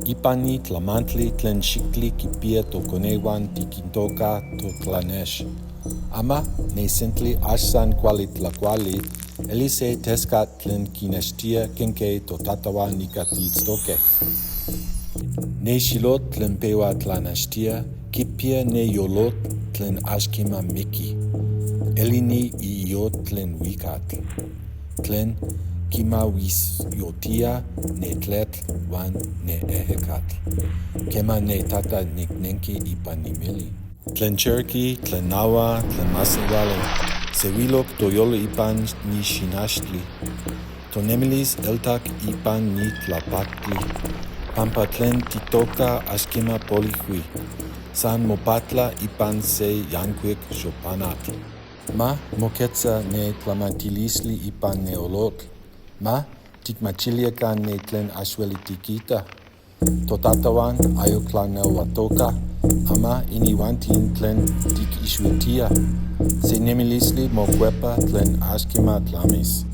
Ipani tlamantli tlen xictli kipia tokonewan tikintoka totlanex. Ama nesentli axsan kuali tlakuali, elise teskat tlen kinextia kenkei totatawan nikatitztoke. Ne xilot tlen pewa tlanextia, kipia ne yolot tlen axkima miki. Elini iyot tlen wikatl. Tlen kimawisyotia ne tletl wan ne ehekatl. Kema ne tata niknenki ipan nimeli. Tlen Cherokee, tlen Nahua, tlen Masnewale, sewilok toyolo ipan ni xinaxtli. Tonemilis eltak ipan ni tlapactli. Pampa tlen titoka axkima polihui. San mopatla ipan se yankuik xopanatl. Ma moketza ne tlamatilisli ipan ne olotl. Ma tikmachiliakan ne tlen axuelitikita. Totatawan ayoklaneuatoka, ama iniwantin tlen tikixuitia. Se nemilisli mokuepa tlen axkima tlamis.